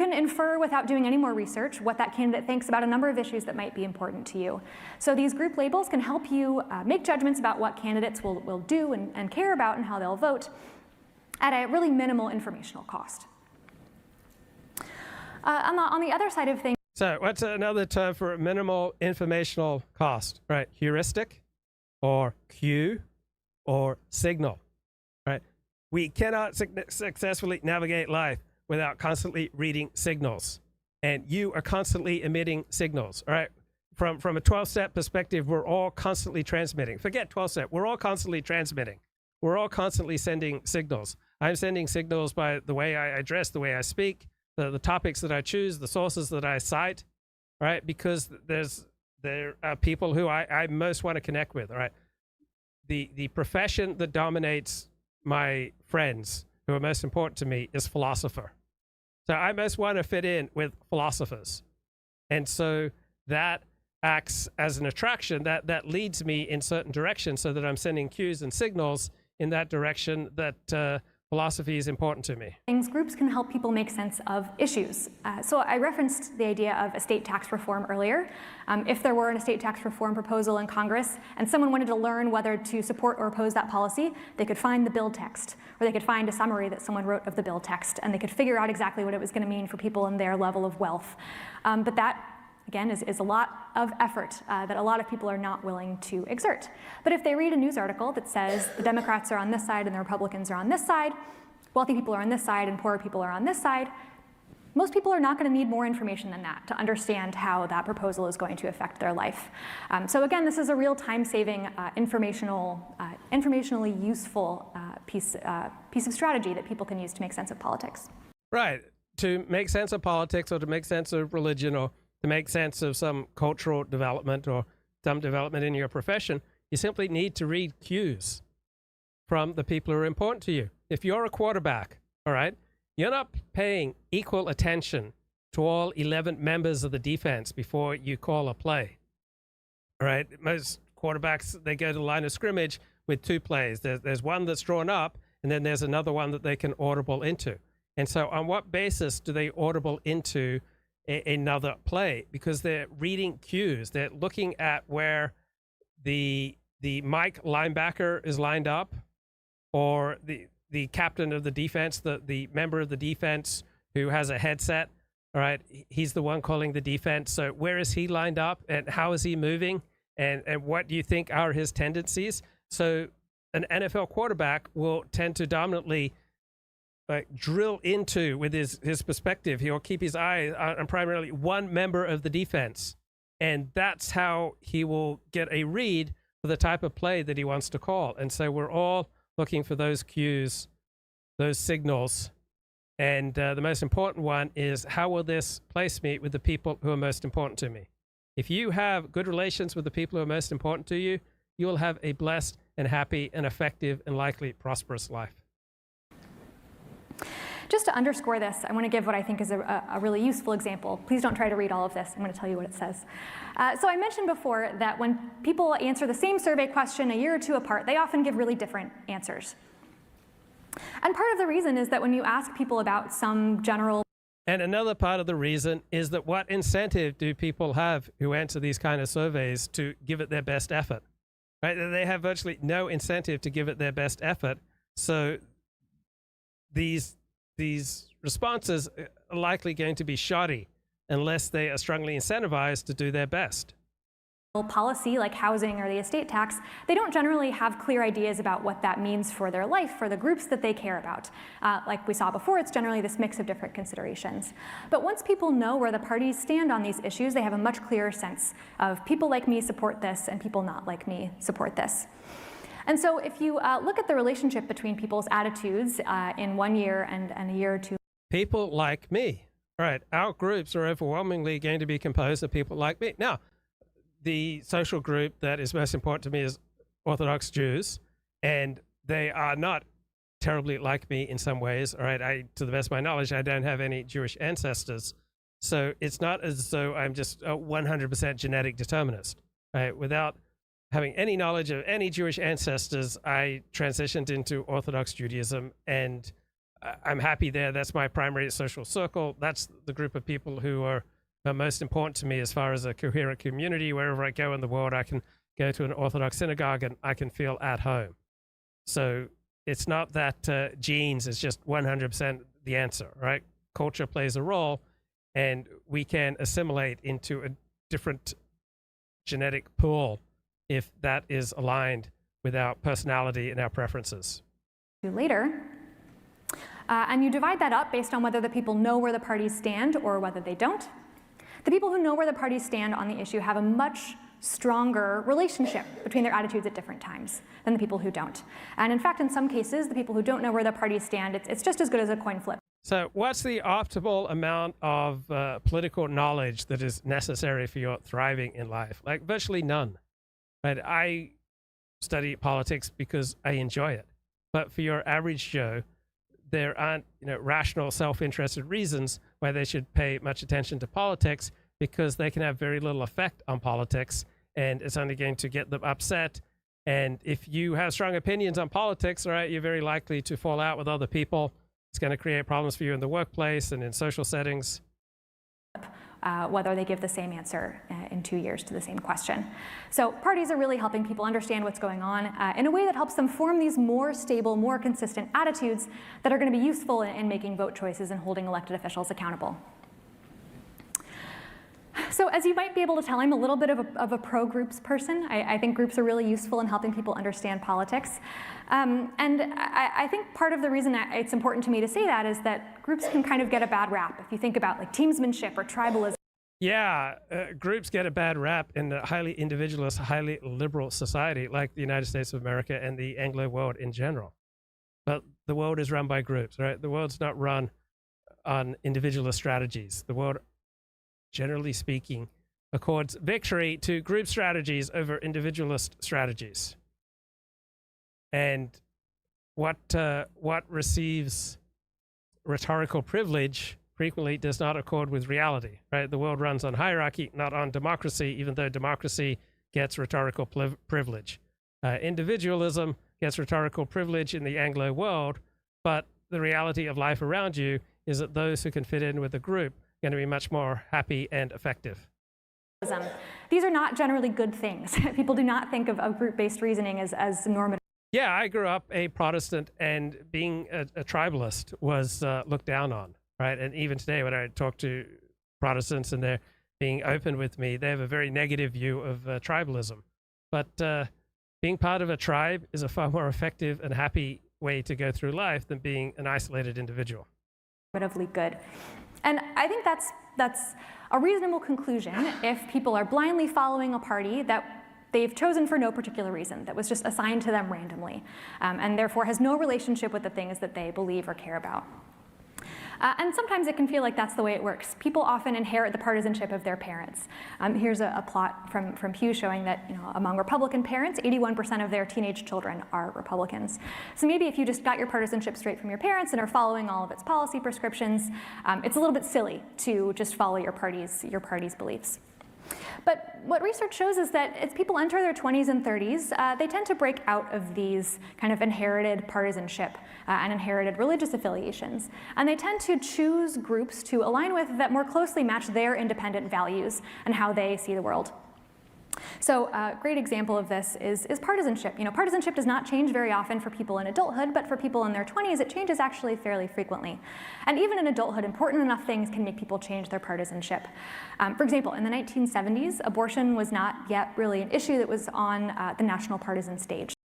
can infer without doing any more research what that candidate thinks about a number of issues that might be important to you. So these group labels can help you make judgments about what candidates will do and care about and how they'll vote at a really minimal informational cost. On the other side of things, so what's another term for minimal informational cost, right? Heuristic or cue or signal, right? We cannot successfully navigate life without constantly reading signals. And you are constantly emitting signals, all right? From a 12-step perspective, we're all constantly transmitting. Forget 12-step, we're all constantly transmitting. We're all constantly sending signals. I'm sending signals by the way I dress, the way I speak, the topics that I choose, the sources that I cite, right? Because there are people who I most want to connect with, all right? The profession that dominates my friends who are most important to me is philosopher. So I most want to fit in with philosophers. And so that acts as an attraction that leads me in certain directions so that I'm sending cues and signals in that direction that philosophy is important to me. Groups can help people make sense of issues. So I referenced the idea of estate tax reform earlier. If there were an estate tax reform proposal in Congress and someone wanted to learn whether to support or oppose that policy, they could find the bill text, or they could find a summary that someone wrote of the bill text, and they could figure out exactly what it was going to mean for people in their level of wealth. But that, again, is a lot of effort that a lot of people are not willing to exert. But if they read a news article that says the Democrats are on this side and the Republicans are on this side, wealthy people are on this side and poorer people are on this side, most people are not going to need more information than that to understand how that proposal is going to affect their life. So again, this is a real time-saving, informationally useful piece of strategy that people can use to make sense of politics. Right. To make sense of politics or to make sense of religion or to make sense of some cultural development or some development in your profession, you simply need to read cues from the people who are important to you. If you're a quarterback, all right, you're not paying equal attention to all 11 members of the defense before you call a play, all right? Most quarterbacks, they go to the line of scrimmage with two plays. There's one that's drawn up, and then there's another one that they can audible into. And so on what basis do they audible into another play? Because they're reading cues. They're looking at where the Mike linebacker is lined up, or the captain of the defense, the member of the defense who has a headset, all right, he's the one calling the defense. So where is he lined up and how is he moving? And what do you think are his tendencies? So an NFL quarterback will tend to dominantly drill into with his perspective. He'll keep his eye on primarily one member of the defense. And that's how he will get a read for the type of play that he wants to call. And so we're all looking for those cues, those signals. And the most important one is, how will this place me with the people who are most important to me? If you have good relations with the people who are most important to you, you will have a blessed and happy and effective and likely prosperous life. Just to underscore this, I want to give what I think is a really useful example. Please don't try to read all of this. I'm going to tell you what it says. So I mentioned before that when people answer the same survey question a year or two apart, they often give really different answers. And part of the reason is that when you ask people about some general... And another part of the reason is that what incentive do people have who answer these kind of surveys to give it their best effort? Right? They have virtually no incentive to give it their best effort. So these responses are likely going to be shoddy unless they are strongly incentivized to do their best. Policy like housing or the estate tax, they don't generally have clear ideas about what that means for their life, for the groups that they care about. Like we saw before, it's generally this mix of different considerations. But once people know where the parties stand on these issues, they have a much clearer sense of people like me support this and people not like me support this. And so if you look at the relationship between people's attitudes in 1 year and a year or two. People like me, right? Our groups are overwhelmingly going to be composed of people like me. Now, the social group that is most important to me is Orthodox Jews, and they are not terribly like me in some ways. All right, to the best of my knowledge, I don't have any Jewish ancestors. So it's not as though I'm just a 100% genetic determinist, right? Without having any knowledge of any Jewish ancestors, I transitioned into Orthodox Judaism, and I'm happy there. That's my primary social circle. That's the group of people who are most important to me as far as a coherent community. Wherever I go in the world, I can go to an Orthodox synagogue and I can feel at home. So it's not that genes is just 100% the answer, right? Culture plays a role, and we can assimilate into a different genetic pool if that is aligned with our personality and our preferences. Later. And you divide that up based on whether the people know where the parties stand or whether they don't. The people who know where the parties stand on the issue have a much stronger relationship between their attitudes at different times than the people who don't. And in fact, in some cases, the people who don't know where the parties stand, it's just as good as a coin flip. So what's the optimal amount of political knowledge that is necessary for your thriving in life? Like virtually none. Right? I study politics because I enjoy it. But for your average Joe, there aren't rational, self-interested reasons why they should pay much attention to politics, because they can have very little effect on politics, and it's only going to get them upset. And if you have strong opinions on politics, all right, you're very likely to fall out with other people. It's going to create problems for you in the workplace and in social settings. Whether they give the same answer in 2 years to the same question. So parties are really helping people understand what's going on in a way that helps them form these more stable, more consistent attitudes that are going to be useful in making vote choices and holding elected officials accountable. So as you might be able to tell, I'm a little bit of a pro-groups person. I think groups are really useful in helping people understand politics. And I think part of the reason it's important to me to say that is that groups can kind of get a bad rap. If you think about like teamsmanship or tribalism. Yeah, groups get a bad rap in a highly individualist, highly liberal society like the United States of America and the Anglo world in general. But the world is run by groups, right? The world's not run on individualist strategies. The world, generally speaking, accords victory to group strategies over individualist strategies. And what receives rhetorical privilege frequently does not accord with reality, right? The world runs on hierarchy, not on democracy, even though democracy gets rhetorical privilege. Individualism gets rhetorical privilege in the Anglo world, but the reality of life around you is that those who can fit in with the group are going to be much more happy and effective. These are not generally good things. People do not think of group-based reasoning as normative. Yeah, I grew up a Protestant, and being a tribalist was looked down on, right? And even today, when I talk to Protestants and they're being open with me, they have a very negative view of tribalism. But being part of a tribe is a far more effective and happy way to go through life than being an isolated individual. Good. And I think that's a reasonable conclusion if people are blindly following a party that they've chosen for no particular reason, that was just assigned to them randomly, and therefore has no relationship with the things that they believe or care about. And sometimes it can feel like that's the way it works. People often inherit the partisanship of their parents. Here's a plot from Pew showing that among Republican parents, 81% of their teenage children are Republicans. So maybe if you just got your partisanship straight from your parents and are following all of its policy prescriptions, it's a little bit silly to just follow your party's beliefs. But what research shows is that as people enter their 20s and 30s, they tend to break out of these kind of inherited partisanship and inherited religious affiliations. And they tend to choose groups to align with that more closely match their independent values and how they see the world. So a great example of this is partisanship. Partisanship does not change very often for people in adulthood, but for people in their 20s, it changes actually fairly frequently. And even in adulthood, important enough things can make people change their partisanship. For example, in the 1970s, abortion was not yet really an issue that was on the national partisan stage.